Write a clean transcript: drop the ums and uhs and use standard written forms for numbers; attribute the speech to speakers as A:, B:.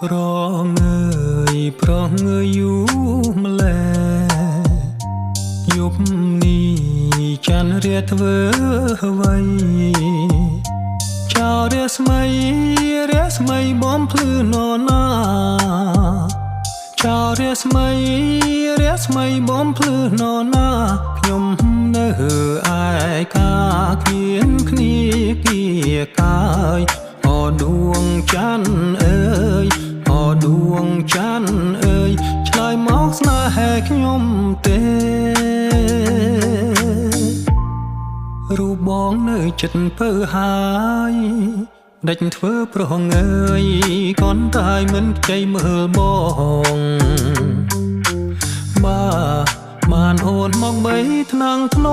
A: ប្រងើយប្រងើយយូម្លេះយប់នេះច័ន្ទរាធ្វើអ្វីចោលរាស្មីបំភ្លឺនរណាចោលរាស្មីបំភ្លឺនរណាខ្ញុំនៅឯកាគៀនគ្នាគៀកាយអដួងច័ន្ទអើយអដួងច័ន្ទអើយឆ្លើយមកស្នេហ៍ខ្ញុំទេរូបបងនៅចិត្តពើហើយដេចធ្វើប្រងើយកនតែមិនខ្ចីមើលបងបានអូនមកបីថ្នាំងធ្ន